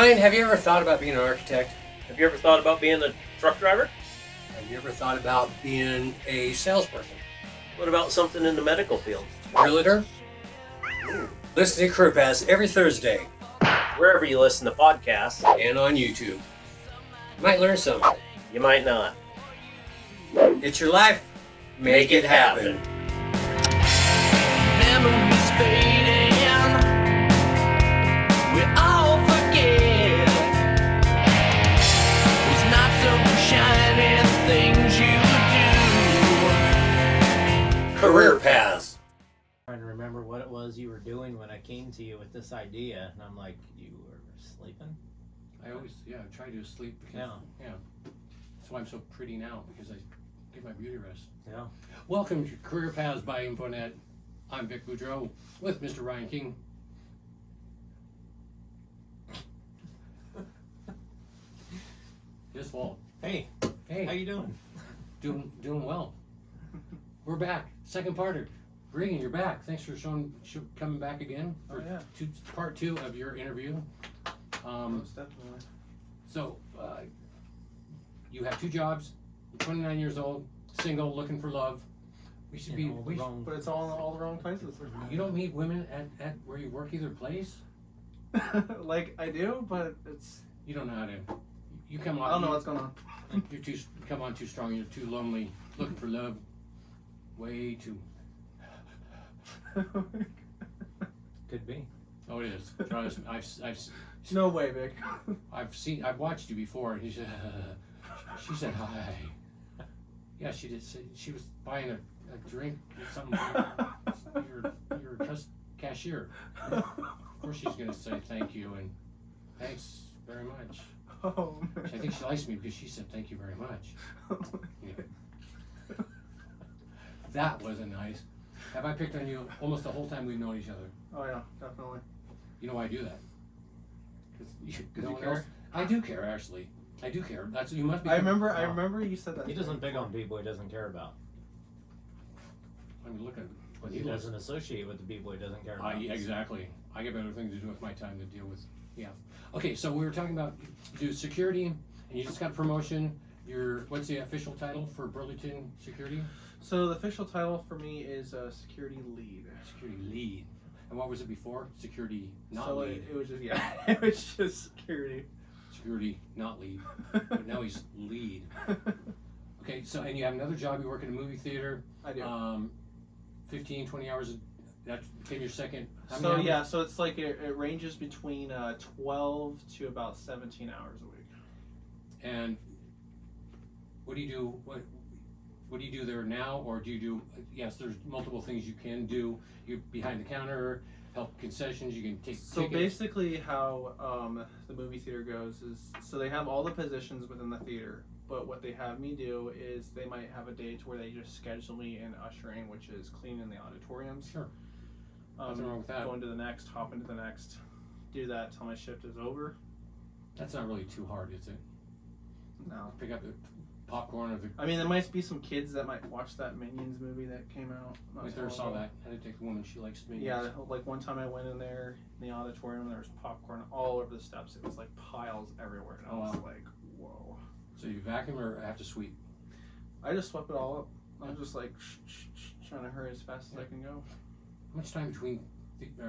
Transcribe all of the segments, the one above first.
Ryan, have you ever thought about being an architect? Have you ever thought about being a truck driver? Have you ever thought about being a salesperson? What about something in the medical field? Realtor? Listen to Career Paths every Thursday Wherever you listen to podcasts, and on YouTube. You might learn something. you might not. It's your life. Make it happen. Memories fading, we all forget. It's not so shiny things you do. Career Paths. Trying to remember what it was you were doing when I came to you with this idea, and I'm like, you were sleeping? I always, try to sleep because, that's why I'm so pretty now, because I get my beauty rest. Yeah. Welcome to Career Paths by InfoNet. I'm Vic Boudreau with Mr. Ryan King. His fault. Hey, Hey, how you doing? doing well. We're back. Second parter. Breggen, you're back. Thanks for coming back again for part two of your interview. Most definitely. So, you have two jobs. You're 29 years old, single, looking for love. We should be. But it's all the wrong places. You don't meet women at where you work either place. Like I do, but it's. You don't know how to. You come on. I don't know what's going on. You're too. Come on too strong. You're too lonely. Looking for love. Way too. Could be. Oh, it is. Trust me. I've No way, Vic. I've watched you before. And he said. She said hi. Yeah, she did. Say, she was buying a drink or something. You're a cashier. Of course, she's gonna say thank you and thanks very much. Oh, man. I think she likes me because she said thank you very much. Yeah. That wasn't nice. Have I picked on you almost the whole time we've known each other? Oh yeah, definitely. You know why I do that? Because you no one care? else. I do care, actually. I do care. That's you must be. I remember you said that. He doesn't pick on people he doesn't care about. I mean, look at what He he does. doesn't associate with the people he doesn't care about. Exactly. I get better things to do with my time to deal with. Yeah. Okay, so we were talking about do security, and you just got a promotion. What's the official title for Burlington Security? So the official title for me is security lead. Security lead. And what was it before? Security not so lead. it was just it was just security. Security not lead. But now he's lead. Okay, so and you have another job. You work at a movie theater. I do. 15, 20 hours. That became your second. So so it's like it ranges between 12 to about 17 hours a week. And what do you do? What do you do there now, or do you do? Yes, there's multiple things you can do. You're behind the counter, help concessions. You can take. So tickets. basically, how the movie theater goes is so they have all the positions within the theater, but what they have me do is they might have a day to where they just schedule me in ushering, which is cleaning the auditoriums. Sure. Nothing wrong with that. Go into the next, hop into the next, do that till my shift is over. That's not really too hard, is it? No. Pick up the popcorn or the. I mean, there might be some kids that might watch that Minions movie that came out. I never saw that. I had to take a woman. She likes me. Yeah, like one time I went in there in the auditorium, there was popcorn all over the steps. It was like piles everywhere, and I was like, whoa. So you vacuum or have to sweep? I just swept it all up. I'm just like trying to hurry as fast as I can go. How much time between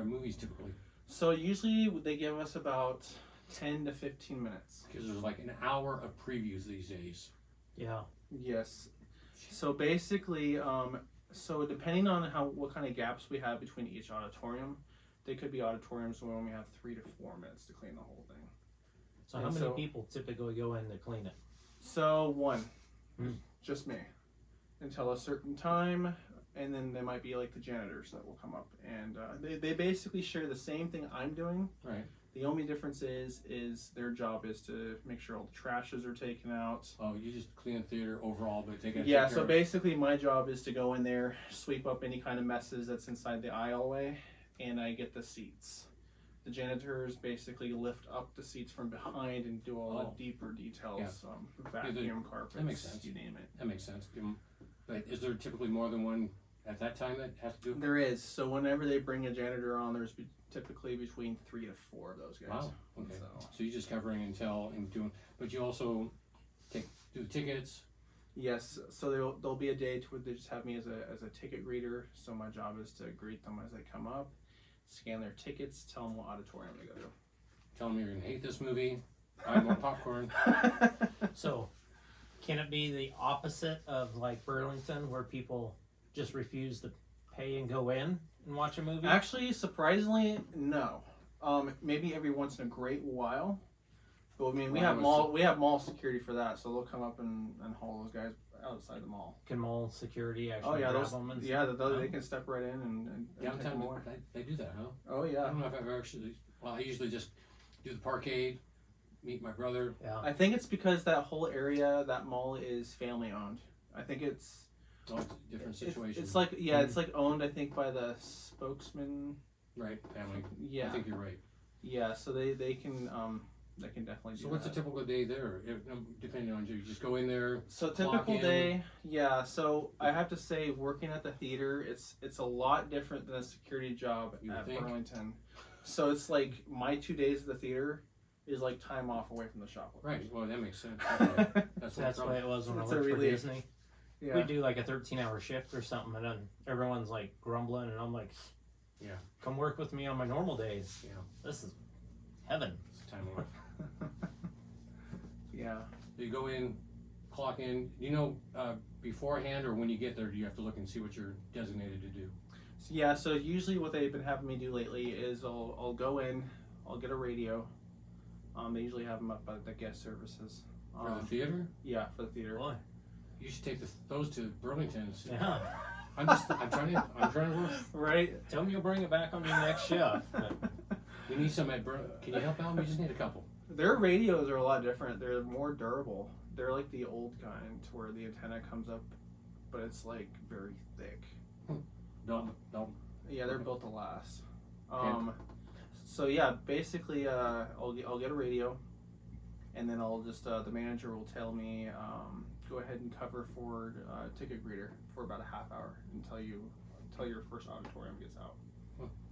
movies typically? So usually they give us about 10 to 15 minutes. Because there's like an hour of previews these days. Yeah. Yes. So basically, so depending on what kind of gaps we have between each auditorium, they could be auditoriums where we only have 3 to 4 minutes to clean the whole thing. So how many people typically go in to clean it? So one, just me, until a certain time, and then there might be like the janitors that will come up, and they basically share the same thing I'm doing. Right. The only difference is their job is to make sure all the trashes are taken out. Oh, you just clean the theater overall, but take it. Yeah, so basically my job is to go in there, sweep up any kind of messes that's inside the aisleway, and I get the seats. The janitors basically lift up the seats from behind and do all the deeper details, vacuum, carpets, that makes sense. you name it. That makes sense. But is there typically more than one at that time that has to do? There is. So whenever they bring a janitor on, there's typically between 3 to 4 of those guys. Wow. Okay. So, So you're just covering and doing, but you also do the tickets. yes. So there'll be a day where they just have me as a ticket greeter. So my job is to greet them as they come up, scan their tickets, tell them what auditorium to go to. Tell them you're gonna hate this movie. Buy more popcorn. So, can it be the opposite of like Burlington, where people just refuse to pay and go in and watch a movie? Actually, surprisingly, no. Maybe every once in a great while. But I mean, we have mall security for that, so they'll come up and haul those guys outside the mall. Can mall security Oh actually yeah, grab them and they can step right in and take them Downtown, away. they do that, huh? Oh I yeah. don't know if I've ever actually. Well, I usually just do the parkade, meet my brother. Yeah. I think it's because that whole area, that mall is family owned. I think it's Oh, it's a different situation. It's like it's like owned, I think, by the spokesman. Right, family. Yeah. I think you're right. Yeah, so they can definitely do So what's a that. typical day there? Depending on you, just go in there. So clock typical in? day, yeah. So I have to say, working at the theater, it's a lot different than a security job You would at think. Burlington. So it's like my 2 days at the theater is like time off away from the shop. Right. Well, that makes sense. Okay. So that's the way it was when I It's a worked for relief. Disney. Yeah. We do like a 13-hour shift or something, and then everyone's like grumbling, and I'm like, Yeah. come work with me on my normal days. Yeah. This is heaven. It's time off. Yeah. You go in, clock in. You know, beforehand or when you get there, do you have to look and see what you're designated to do? Yeah, so usually what they've been having me do lately is I'll go in, I'll get a radio. They usually have them up at the guest services. For the theater? Yeah, for the theater. Boy. You should take those to Burlington. And see. Yeah. I'm trying to work. Right? Tell me you'll bring it back on your next shift. But We need some at Can you help out? We just need a couple. Their radios are a lot different. They're more durable. They're like the old kind where the antenna comes up, but it's like very thick. Don't. Yeah, they're built to last. So yeah, basically, I'll get a radio, and then I'll just the manager will tell me go ahead and cover for ticket greeter for about a half hour until your first auditorium gets out.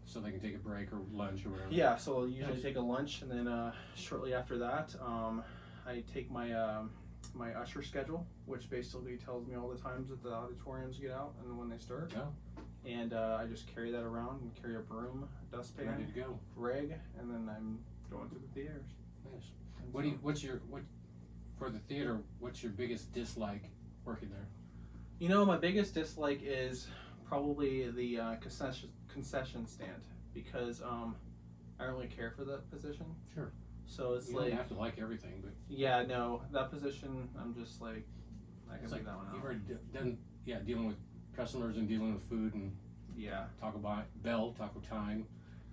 So they can take a break or lunch or whatever. Yeah, so I'll usually Nice. take a lunch, and then shortly after that, I take my my usher schedule, which basically tells me all the times that the auditoriums get out and when they start. Yeah. And I just carry that around and carry a broom, dustpan, Ready to go. rag, and then I'm going to the theaters. Nice. And For the theater? What's your biggest dislike working there? You know, my biggest dislike is probably the concession stand because I don't really care for that position. Sure. So it's You like don't have to like everything, but yeah, no, that position I'm just like I can it's leave like that one you've out. already done. Yeah, dealing with customers and dealing with food and Yeah, Taco Bell, Taco Time,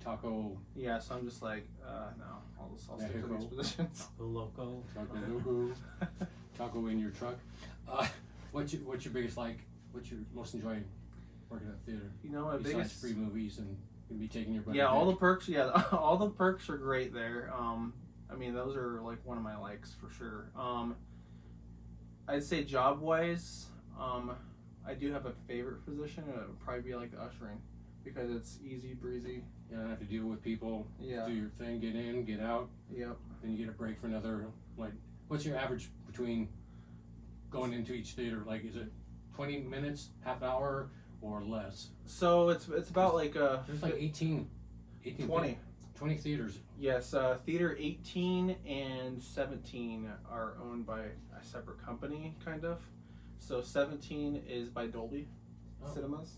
Taco yeah. So I'm just like no, I'll stick to these Mexico. positions. the loco. Logo, Taco in your truck. What's your biggest like? What's your most enjoying working at the theater? You know, my Besides biggest free movies and be taking your buddy. yeah, all the perks. Yeah, all the perks are great there. I mean, those are like one of my likes for sure. I'd say job wise, I do have a favorite position. And it would probably be like the ushering because it's easy breezy. You don't have to deal with people. Yeah. Do your thing, get in, get out. Yep. Then you get a break for another. Like, what's your average between going into each theater? Like, is it 20 minutes, half hour, or less? So it's about like There's like 18 20. 20 theaters. Yes, theater 18 and 17 are owned by a separate company, kind of. So 17 is by Dolby Oh. Cinemas,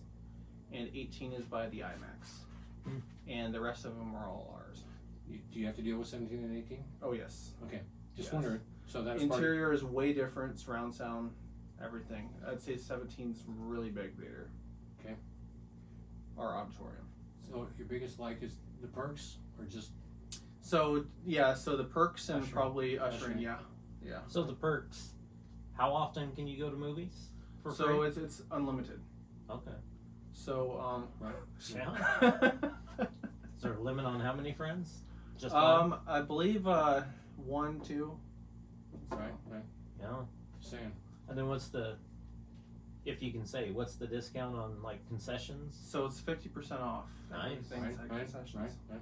and 18 is by the IMAX, and the rest of them are all ours. Do you have to deal with 17 and 18? Oh yes. Just Yes. wondering. So that's Interior is way different, surround sound, everything. I'd say 17's really big theater. Okay. Our auditorium. So your biggest like is the perks, or just So yeah, so the perks and Ushering. probably ushering. Ushering. Yeah. So the perks. How often can you go to movies for So free? it's unlimited. Okay. So right? Yeah. Is there a limit on how many friends? Just one? I believe 1, 2. Right. Yeah. Just saying. And then what's the if you can say, what's the discount on like concessions? So it's 50% off. Nice. Everything Right, inside right, concessions. right.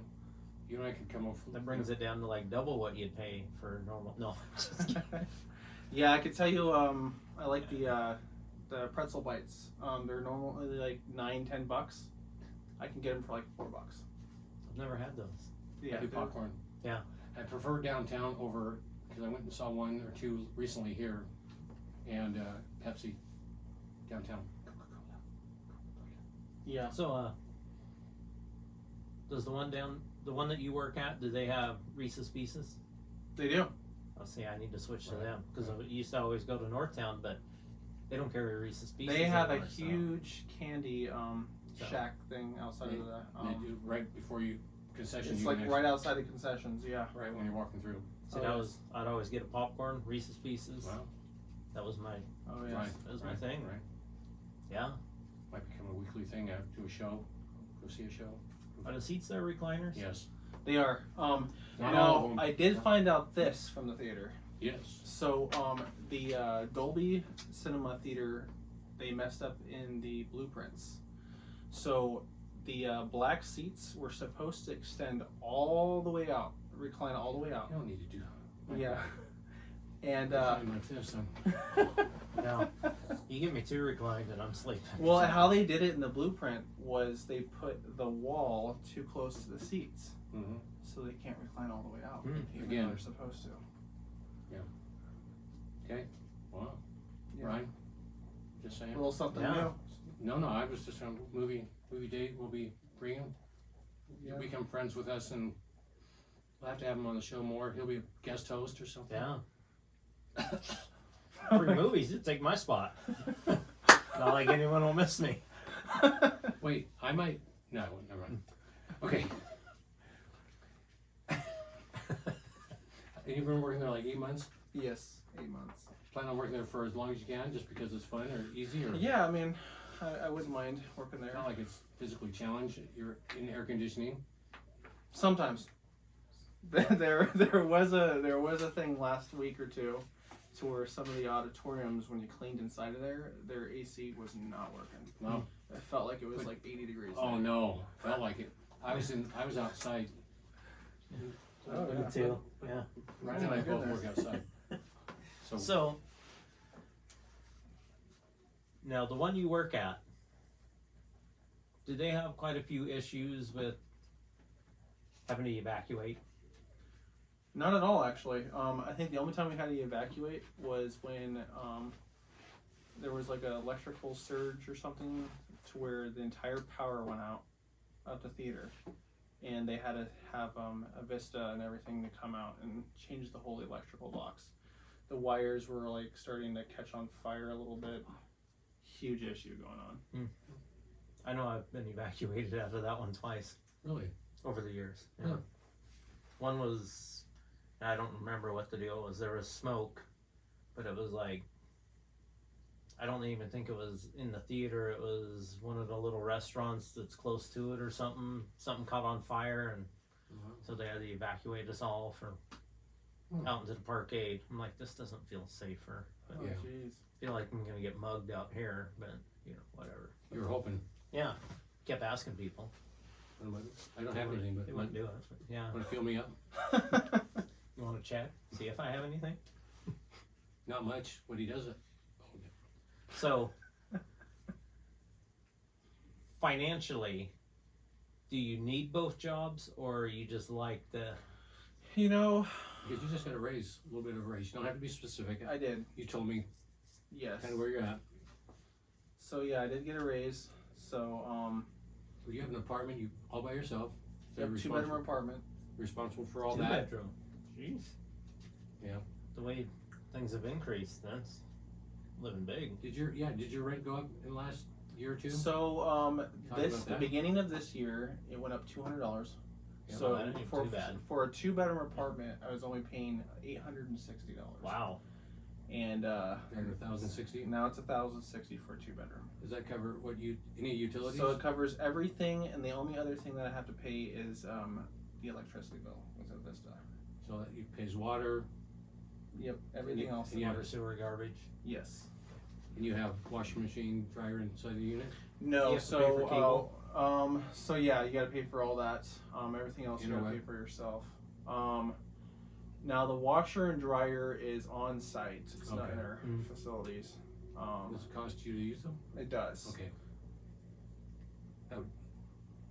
You and I could come over. That brings it down to like double what you'd pay for normal. No, just kidding. Yeah, I could tell you. I like the pretzel bites. They're normally like $9-10. I can get them for like $4. I've never had those. Yeah, I do they're- popcorn. Yeah. I prefer downtown over, because I went and saw one or two recently here, and Pepsi downtown. Yeah. So, does the one that you work at, do they have Reese's Pieces? They do. I'll say I need to switch to Right, them because right. I used to always go to Northtown, but they don't carry Reese's Pieces. They have a anymore, so- huge candy So- shack thing outside of the. They do right before you concession. It's you like can right outside the concessions. Yeah. right when you're walking through. So Oh, I'd always get a popcorn, Reese's Pieces. Wow. That was my Oh yeah. Right. that was my right, thing. Right. Yeah. Might become a weekly thing. Do a show. Go see a show. Are the seats there recliners? Yes. They are. Not all of Now them. I did find out this from the theater. Yes. So the Dolby Cinema Theater, they messed up in the blueprints. So the black seats were supposed to extend all the way out, recline all the way out. You don't need to do that. Yeah. And Recline like this, huh? No. You give me two reclined and I'm sleeping. well, how they did it in the blueprint was they put the wall too close to the seats, Mm-hmm. so they can't recline all the way out. Even Again. though they're supposed to. Okay. Wow. Yeah. Ryan. Just saying. A little something Yeah. new. No, I was just on movie date. We'll be bringing. Yeah. He'll become friends with us, and we'll have to have him on the show more. He'll be a guest host or something. Yeah. Free movies, you take my spot. Not like anyone will miss me. Wait, I might. No, never mind. Okay. And you've been working there like 8 months. Yes, 8 months. Plan on working there for as long as you can, just because it's fun or easy, or Yeah, I mean, I wouldn't mind working there. it's not like it's physically challenged. You're in air conditioning. Sometimes. There was a thing last week or two, to where some of the auditoriums, when you cleaned inside of there, their AC was not working. No. It felt like it was like 80 degrees. Oh no, felt like it. I was outside. Oh, Me yeah. too. Yeah. Ryan and I both goodness. work outside. So, So now the one you work at, do they have quite a few issues with having to evacuate? Not at all, actually. I think the only time we had to evacuate was when there was like an electrical surge or something, to where the entire power went out at the theater, and they had to have a Vista and everything to come out and change the whole electrical box. The wires were like starting to catch on fire a little bit. Huge issue going on. I know I've been evacuated out of that one twice really, over the years. Huh. One was, I don't remember what the deal was. There was smoke, but it was like, I don't even think it was in the theater. It was one of the little restaurants that's close to it or something. Something caught on fire, and so they had to evacuate us all for out into the parkade. I'm like, this doesn't feel safer. But Oh, Yeah. jeez. I feel like I'm gonna get mugged out here, but you know, whatever. you were hoping. Yeah, kept asking people. I don't have anything, but They wouldn't do it. But yeah, want to feel me up? you want to check, see if I have anything. Not much. When he does it. So, financially, do you need both jobs, or you just like the? You know, Because you just got to raise a little bit of a raise. You don't have to be specific. I did. You told me Yes. kind of where you're at. So yeah, I did get a raise. So So you have an apartment, you all by yourself. So yep, you're 2-bedroom apartment. responsible for all Two that. bedroom. Jeez. Yeah. The way things have increased, that's living big. Did your rent go up in the last year or two? So Talk this about the that. beginning of this year, it went up $200. Yeah, So that ain't for too bad. for a 2-bedroom apartment, I was only paying $860. Wow. And Under 1,060. now it's $1,060 for a 2-bedroom. Does that cover any utilities? So it covers everything, and the only other thing that I have to pay is the electricity bill with a Vista. So that pays water. Yep, everything else. Yeah. Water, sewer, garbage. Yes. And you have washing machine, dryer inside the unit? No, You have to pay for cable? so yeah, you got to pay for all that. Everything else you got to Interweb? pay for yourself. Now the washer and dryer is on site. It's not Okay. in our Mm. facilities. Does it cost you to use them? It does. Okay. That would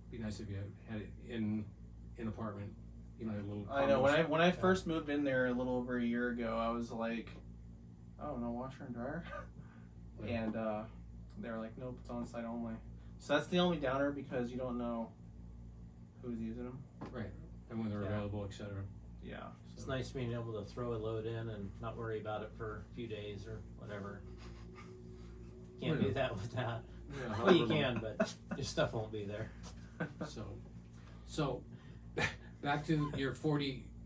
be nice if you had it in an apartment. You know, a little. I know when I Yeah. first moved in there a little over a year ago, I was like, oh no, washer and dryer, Yeah. and they were like, nope, it's on site only. So that's the only downer because you don't know who's using them. Right. And when they're Yeah. available, etc. Yeah. It's nice being able to throw a load in and not worry about it for a few days or whatever. Can't do Yeah. that with that. Yeah. Well, you can, but your stuff won't be there. So, back to your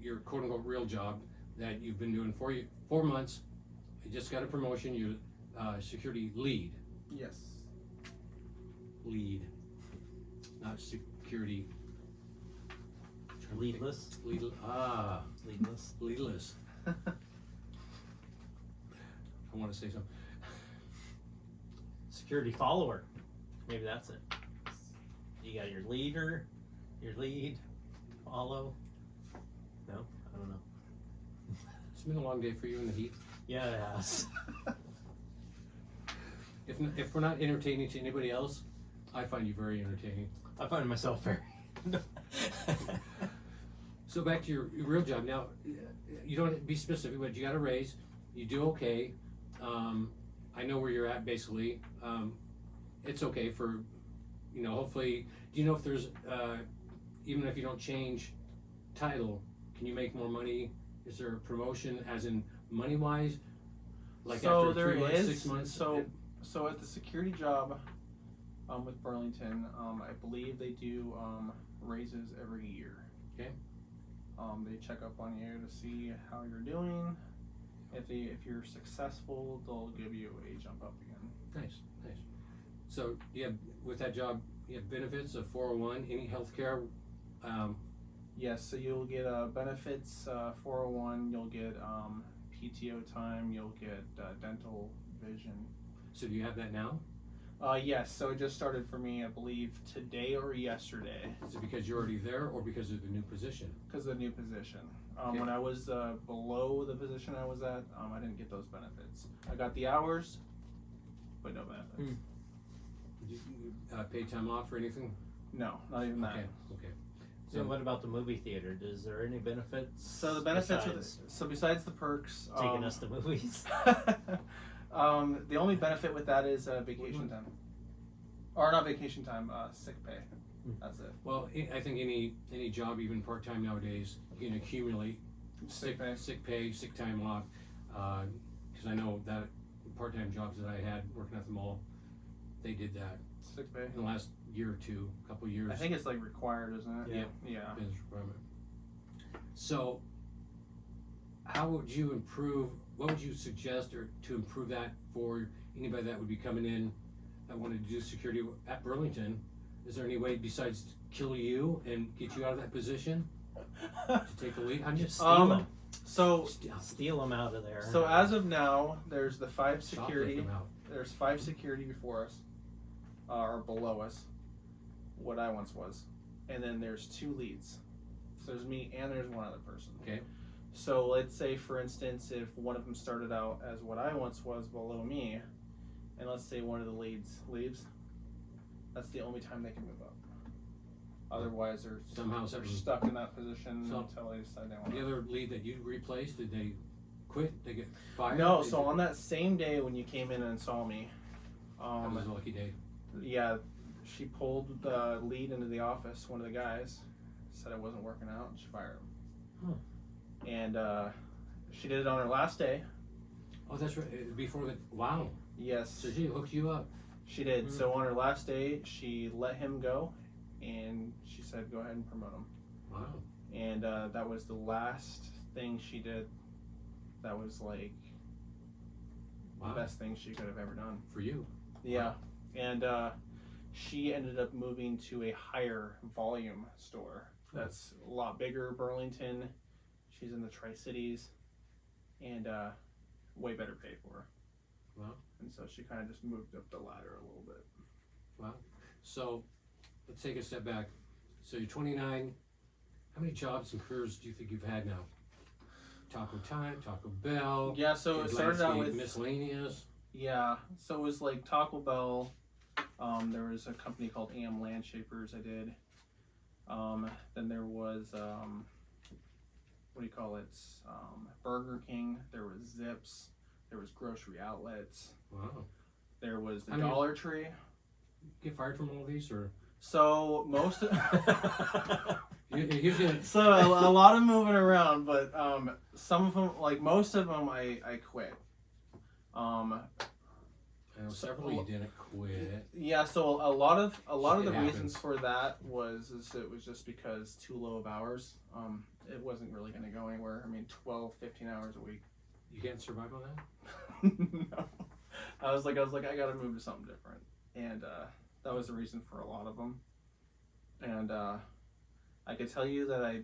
your quote unquote real job that you've been doing 4 months. You just got a promotion. You're security lead, Yes. not security. Leadless. Leadless. Leadless. I want to say something. Security follower. Maybe that's it. You got your leader, your lead, follow. No, I don't know. It's been a long day for you in the heat. Yeah, it has. If we're not entertaining to anybody else, I find you very entertaining. I find myself very. So back to your real job now. You don't have to be specific, but you got a raise. You do okay. I know where you're at basically. It's okay for, hopefully. Do you know if there's even if you don't change title, can you make more money? Is there a promotion, as in money wise? Like So after there 3 months, is. 6 months. So at the security job, with Burlington, I believe they do raises every year. Okay. They check up on you to see how you're doing. If you're successful, they'll give you a jump up again. Nice. So you have, with that job, you have benefits of 401, any health care. Yes, so you'll get benefits, 401. You'll get PTO time. You'll get dental, vision. So do you have that now? Yes, so it just started for me, I believe, today or yesterday. Is it because you're already there, or because of the new position? Because of the new position. Okay. When I was below the position I was at, I didn't get those benefits. I got the hours, but no benefits. Did you pay time off or anything? No, not even that. Okay. So what about the movie theater? Is there any benefits? So the benefits, besides besides the perks, taking us to movies. the only benefit with that is vacation time, or not vacation time, sick pay. That's it. Well, I think any job, even part time nowadays, you can accumulate Sick pay. sick time off. Because I know that part time jobs that I had working at the mall, they did that Sick pay. in the last year or two, couple years. I think it's like required, isn't it? Yeah. Yeah. Business requirement. So, how would you improve? What would you suggest or to improve that for anybody that would be coming in that wanted to do security at Burlington? Is there any way besides kill you and get you out of that position to take the lead? I'm just Steal them. So Steal them out of there. So as of now, there's the 5 security. shoplift them out. There's 5 security before us, or below us, what I once was, and then there's 2 leads. So there's me and there's one other person. Okay. So let's say, for instance, if one of them started out as what I once was below me, and let's say one of the leads leaves, that's the only time they can move up. Otherwise, Somehow they're something- stuck in that position So, until they decide they want The to. other lead that you replaced, did they quit? They get fired? No, They so did- on that same day when you came in and saw me, that was a lucky day. yeah, she pulled the lead into the office, one of the guys, said it wasn't working out, and she fired him. And she did it on her last day. Oh, that's right. Before the wow. Yes, So she hooked you up. she did. So on her last day, she let him go, and she said, "Go ahead and promote him." Wow. And that was the last thing she did. That was like Wow. the best thing she could have ever done. For you. Yeah, and she ended up moving to a higher volume store. That's a lot bigger, Burlington. She's in the Tri-Cities, and way better pay for her. Wow. And so she kind of just moved up the ladder a little bit. Wow. So let's take a step back. So you're 29. How many jobs and careers do you think you've had now? Taco Time, Taco Bell. Yeah, so it started out with miscellaneous. Yeah, so it was like Taco Bell. There was a company called AM Landshapers I did. Then there was what do you call it? Burger King. There was Zips. There was Grocery Outlets. Wow. There was the I mean- Dollar Tree. Get fired from all these, or So most of here's the so a lot of moving around, but some of them, like most of them, I quit. I know several you didn't quit. Yeah, so a lot of Shit the happens. reasons for that was it was just because too low of hours. It wasn't really going to go anywhere. I mean, 12, 15 hours a week. You can't survive on that. No. I was like, I got to move to something different, and that was the reason for a lot of them. And I could tell you that I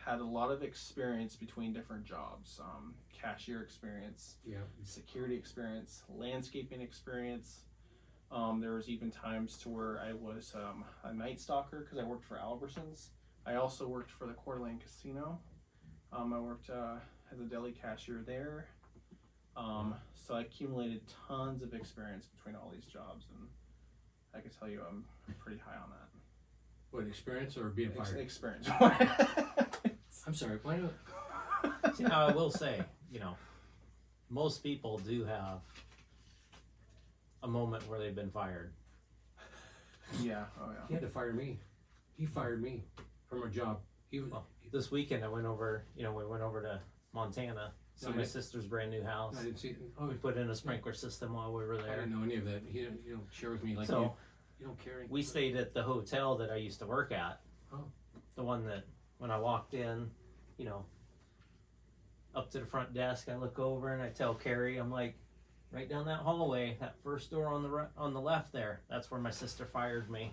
had a lot of experience between different jobs. Cashier experience, Yeah. security experience, landscaping experience. There was even times to where I was a night stalker because I worked for Albertsons. I also worked for the Coeur d'Alene Casino. I worked as a deli cashier there. So I accumulated tons of experience between all these jobs, and I can tell you I'm pretty high on that. What, experience or being fired? Experience. I'm sorry. Why not? See, now I will say, you know, most people do have a moment where they've been fired. Yeah. Oh He yeah. had to fire me. He fired me from a job. He was. Well, this weekend I went over, we went over to Montana, see my sister's brand new house. I didn't see. Oh, We put in a sprinkler system while we were I there. didn't know any of that. You don't share with me like So you don't care. we stayed at the hotel that I used to work at. Oh. The one that when I walked in, up to the front desk, I look over and I tell Carrie, I'm like, right down that hallway, that first door on the left there, that's where my sister fired me.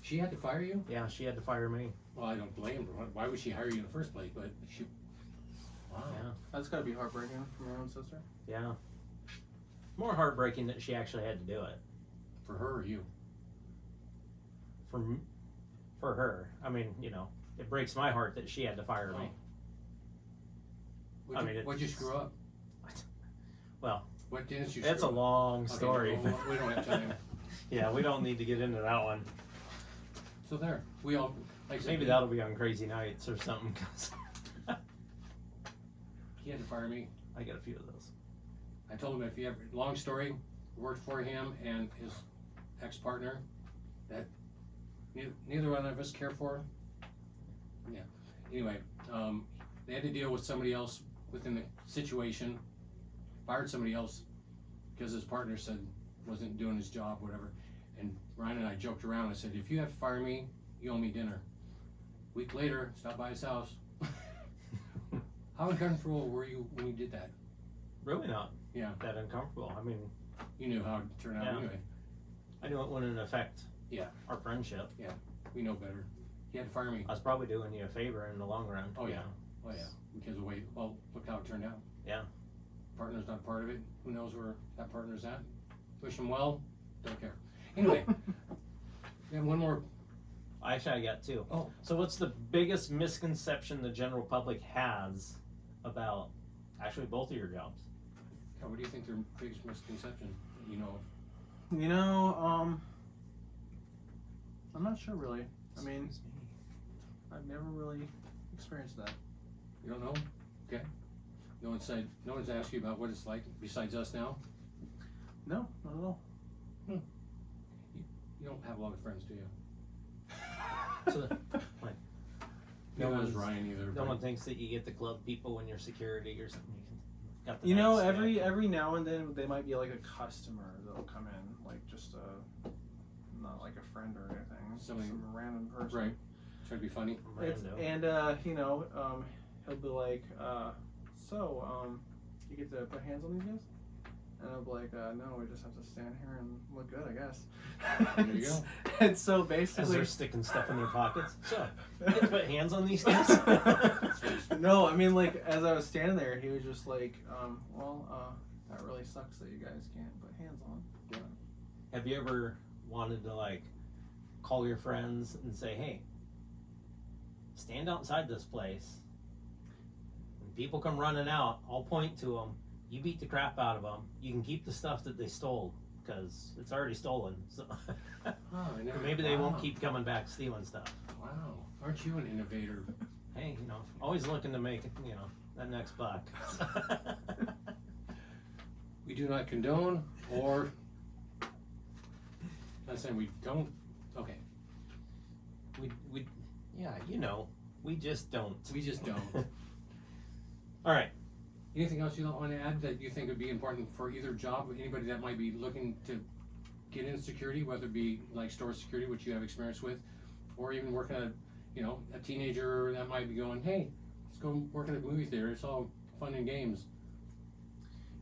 She had to fire you? Yeah, she had to fire me. Well, I don't blame her. Why would she hire you in the first place? But she. Wow. Yeah, That's gotta be heartbreaking from your own sister. yeah. More heartbreaking that she actually had to do it. For her or you? For her. I mean, it breaks my heart that she had to fire me. What'd you screw up? Well, What didn't you? that's a screw up? long Okay, story. well, we don't have time. Yeah, we don't need to get into that one. So there, we all. Like I said, Maybe that'll be on Crazy Nights or something. 'Cause He had to fire me. I got a few of those. I told him if you ever, long story, worked for him and his ex-partner that neither one of us care for. Yeah. Anyway, they had to deal with somebody else within the situation, fired somebody else because his partner said wasn't doing his job, whatever. And Ryan and I joked around. I said, if you have to fire me, you owe me dinner. Week later, stopped by his house. How uncomfortable were you when you did that? Really not Yeah, that uncomfortable. I mean, you knew how it turned out Yeah. anyway. I knew it wouldn't affect Yeah. our friendship. We know better. He had to fire me. I was probably doing you a favor in the long run. Oh yeah. Oh yeah. Because of wait. Well, look how it turned out. Yeah. Partner's not part of it. Who knows where that partner's at? Wish him well. Don't care. Anyway, we have one more. Actually, I got two. Oh, So, what's the biggest misconception the general public has about actually both of your jobs? what do you think their biggest misconception? You know. I'm not sure really. I mean, I've never really experienced that. You don't know? Okay. No one said. No one's asked you about what it's like besides us now. No, not at all. You don't have a lot of friends, do you? So, like, No no one's one's Ryan either. no but- one thinks that you get the club people when you're security or something. Got the You know, night every staff. every now and then they might be like a customer that'll come in, like just not like a friend or anything, Somebody- some random person. Right. Try to be funny. It's, Rando. and he'll be like, you get to put hands on these guys? And I'll be like, no, we just have to stand here and look good, I guess. There you go. And so As basically, they're sticking stuff in their pockets. So, you get to put hands on these guys? no, I mean, like, as I was standing there, he was just like, That really sucks that you guys can't put hands on. Have you ever wanted to like call your friends and say, hey, stand outside this place. When people come running out, I'll point to them. You beat the crap out of them. You can keep the stuff that they stole because it's already stolen. So I never- maybe they won't wow. keep coming back stealing stuff. Wow, aren't you an innovator? Hey, always looking to make, that next buck. We do not condone or. Not saying we don't. Okay, we we just don't. we just don't. All right. Anything else you want to add that you think would be important for either job, anybody that might be looking to get into security, whether it be like store security, which you have experience with, or even working at, a teenager that might be going, hey, let's go work at a movie theater. It's all fun and games.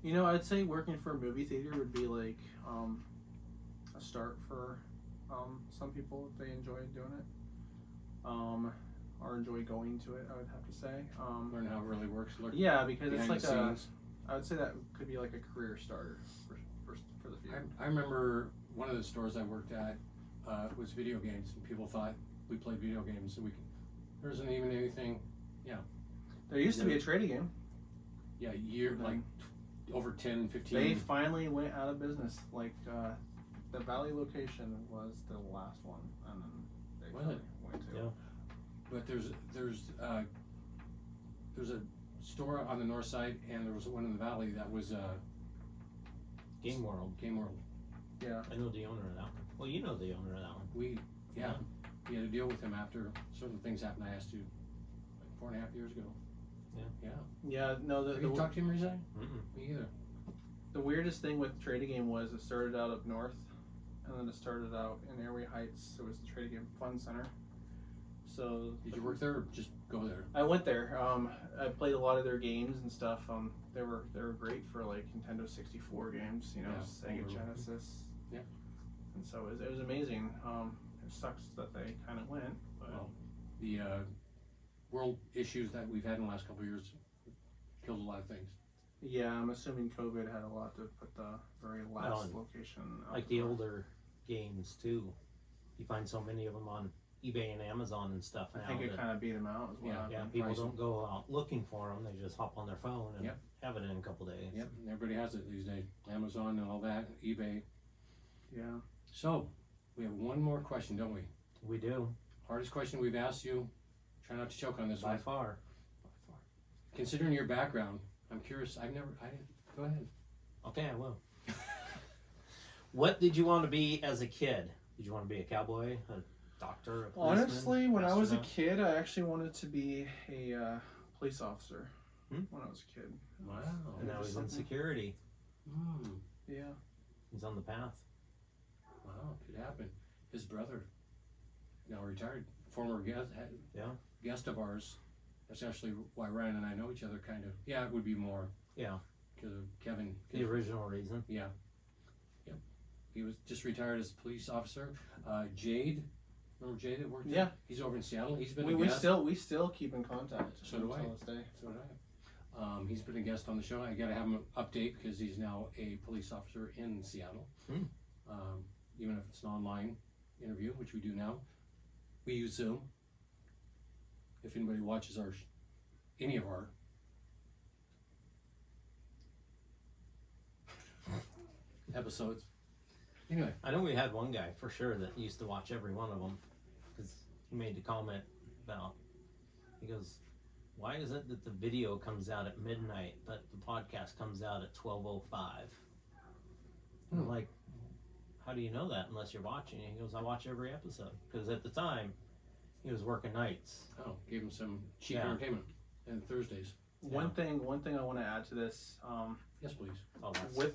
I'd say working for a movie theater would be like a start for some people if they enjoy doing it, or enjoy going to it. I would have to say. Learn how it really works. Learn Yeah, because it's behind like the scenes. I would say that could be like a career starter for the future. I remember one of the stores I worked at was video games, and people thought we played video games, and there isn't even anything. There used to be a trading game. Yeah, like over 10, 15. They finally went out of business. Like the Valley location was the last one, and then they Was finally it? went to. Yeah. But there's a store on the north side, and there was one in the valley that was Game World. Game World. Yeah. I know the owner of that one. Well, you know the owner of that one. We had to deal with him after certain things happened. I asked you like 4.5 years ago. Yeah. Yeah. No. Have you talked to him recently? Mm-mm. Me either. The weirdest thing with trading game was it started out up north, and then it started out in Airway Heights. It was the Trading Game Fun Center. So Did you work there or just go there? I went there. I played a lot of their games and stuff. They were great for like Nintendo 64 games. Sega overall. Genesis. Yeah. And so it was amazing. It sucks that they kind of went. But Well, the world issues that we've had in the last couple of years killed a lot of things. yeah, I'm assuming COVID had a lot to put the very last and location. Like the older games too. You find so many of them on eBay and Amazon and stuff now. I think it that- kind of beat them out as well. yeah, and people pricing. don't go out looking for them. They just hop on their phone and Yep. have it in a couple days. Yep, and everybody has it these days. Amazon and all that, eBay. Yeah. So, we have one more question, don't we? We do, Hardest question we've asked you. Try not to choke on this by one. far. Considering your background, I'm curious. Go ahead. Okay, I will. What did you want to be as a kid? Did you want to be a cowboy, a doctor, a policeman, Honestly, when I was a astronaut? kid, I actually wanted to be a police officer. Hmm? When I was a kid. Wow. And now he's in something- security. Mm, Yeah. He's on the path. wow, could happen. His brother, now retired, former guest of ours. That's actually why Ryan and I know each other, kind of. Yeah, it would be more Yeah, because of Kevin. the original reason. Yeah. Yep. He was just retired as a police officer. Jade, remember Jade that worked there? Yeah. He's over in Seattle. He's been We a guest. we still keep in contact. So do I. until this day. So did I. He's been a guest on the show. I got to have him update because he's now a police officer in Seattle. Hmm. Even if it's an online interview, which we do now, we use Zoom. If anybody watches any of our episodes. Anyway, I know we had one guy for sure that used to watch every one of them because he made the comment about, he goes, why is it that the video comes out at midnight but the podcast comes out at 12:05? And I'm like, how do you know that unless you're watching? And he goes, I watch every episode because at the time he was working nights. gave him some cheap Yeah. entertainment and Thursdays. One thing I want to add to this. Yes, please. Oh, that's With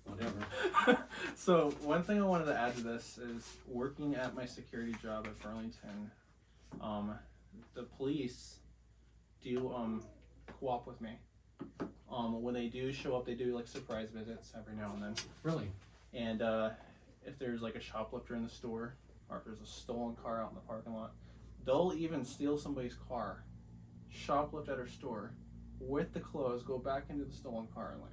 Whatever. So one thing I wanted to add to this is working at my security job at Burlington. The police do co-op with me. When they do show up, they do like surprise visits every now and then. Really? And if there's like a shoplifter in the store, or if there's a stolen car out in the parking lot, they'll even steal somebody's car, shoplift at her store, with the clothes, go back into the stolen car and leave.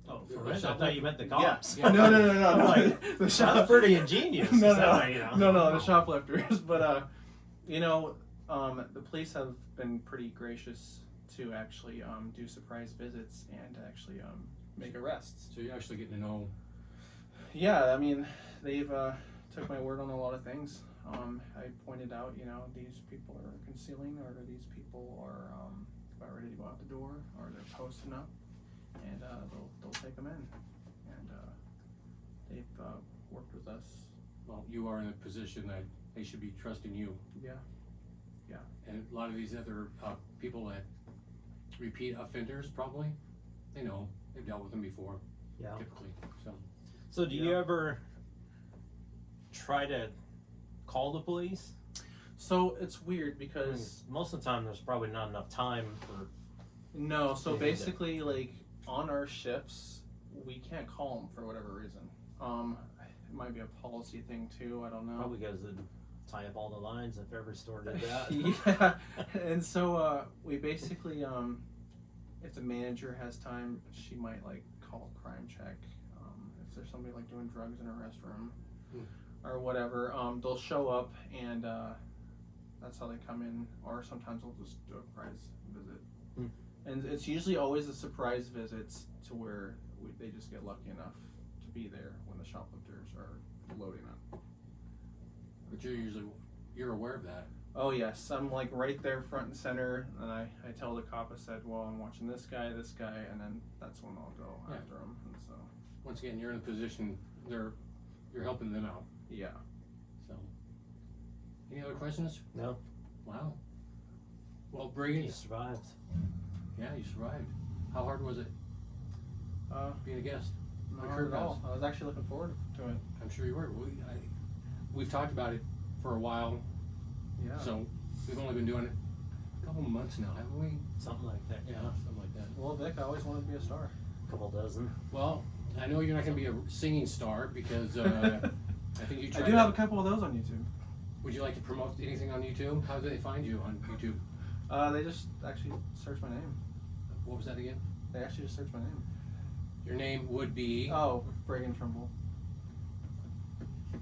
Oh, for real? I thought you meant the cops. Yeah. No. I'm like, the that's pretty ingenious. No, Is that right, you know? no, the shoplifters. But the police have been pretty gracious to actually do surprise visits and actually make arrests. So you're actually getting to know. Yeah, I mean, they've took my word on a lot of things. I pointed out, these people are concealing, or these people are about ready to go out the door, or they're posting up, and they'll take them in. And they've worked with us. Well, you are in a position that they should be trusting you. Yeah. And a lot of these other people that repeat offenders, probably, they know they've dealt with them before. Yeah. Typically, So do you ever try to call the police? So it's weird I mean, because most of the time there's probably not enough time for. no. So Yeah, basically, like on our shifts, we can't call them for whatever reason. It might be a policy thing too. I don't know. Probably because it'd tie up all the lines if every store did that. Yeah, and so we basically, if the manager has time, she might like call crime check. If there's somebody like doing drugs in a restroom or whatever, they'll show up and that's how they come in. Or sometimes they'll just do a surprise visit, and it's usually always a surprise visits to where they just get lucky enough to be there when the shoplifters are loading up. but you're aware of that. Oh yes, I'm like right there front and center, and I tell the cop, I said, well, I'm watching this guy, and then that's when I'll go Yeah. after him, and so. Once again, you're in a position you're helping them out. Yeah. So, any other questions? No, Wow. Well, he Breggen, survived. yeah, you survived. How hard was it being a guest? Not Like hard Kurt at all. does. I was actually looking forward to it. I'm sure you were. We've talked about it for a while, Yeah. so we've only been doing it a couple months now, haven't we? Something like that. Yeah, something like that. Well, Vic, I always wanted to be a star. a couple dozen. Well, I know you're not going to be a singing star because I think you I tried. do have a couple of those on YouTube. Would you like to promote anything on YouTube? How do they find you on YouTube? They just actually search my name. What was that again? They actually just search my name. Your name would be. Oh, Breggen Trumbull.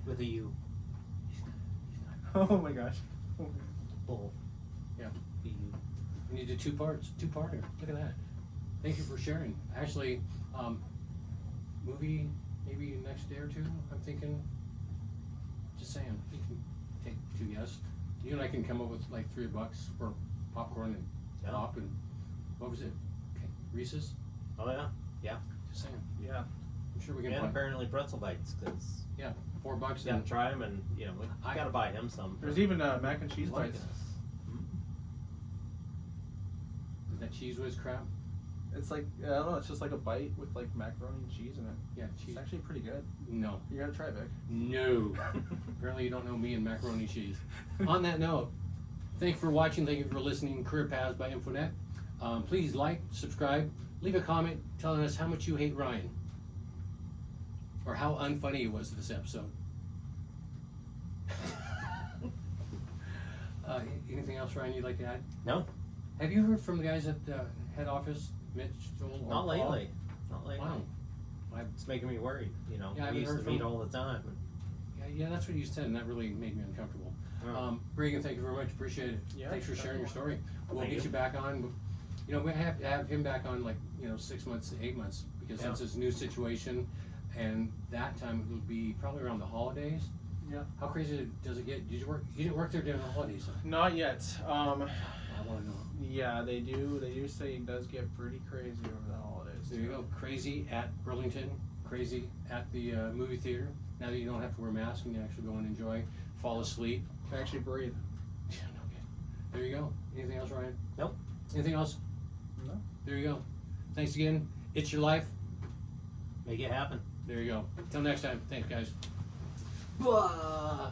With a U. Oh my gosh. Bull. Yeah. B-U. And you did two-parter. Look at that. Thank you for sharing. Actually, movie maybe next day or two. I'm thinking. Just saying, you can take 2 guests. You and I can come up with like $3 for popcorn and Yeah. pop and what was it? Okay. Reese's. Oh yeah. Just saying. Yeah. I'm sure we can And find. apparently pretzel bites, because Yeah, $4 you gotta and try them, and we gotta buy him some. There's even mac and cheese Like bites. us. is that cheese whiz crap? It's like, I don't know, it's just like a bite with like macaroni and cheese in it. Yeah, cheese. It's actually pretty good. No. You gotta try it, Vic. No. Apparently you don't know me and macaroni cheese. On that note, thank you for watching. Thank you for listening. Career Paths by Infonet. Please like, subscribe, leave a comment telling us how much you hate Ryan. Or how unfunny he was this episode. Anything else, Ryan, you'd like to add? No, Have you heard from the guys at the head office, Mitch, Joel, or not Paul? lately. Not lately. Wow. It's making me worried. Yeah, I we haven't used heard to meet from- all the time. Yeah, that's what you said, and that really made me uncomfortable. Oh. Breggen, thank you very much. Appreciate it. Yeah, Thanks for sharing your story. We'll Thank get you. you back on. We have to have him back on 6 months to 8 months because Yeah. that's his new situation, and that time it will be probably around the holidays. Yeah. How crazy does it get? Did you work? You didn't work there during the holidays, huh? Not yet. I want to know. Yeah, they do. They do say it does get pretty crazy over the holidays. There you go. Crazy at Burlington. Crazy at the movie theater. Now that you don't have to wear a mask and you actually go and enjoy, fall asleep. Can actually breathe. Yeah, no good. There you go. Anything else, Ryan? Nope. Anything else? No. There you go. Thanks again. It's your life. Make it happen. There you go. Till next time. Thanks, guys. Blah.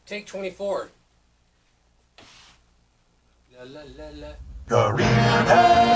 Take 24. La la la la. Green Pass.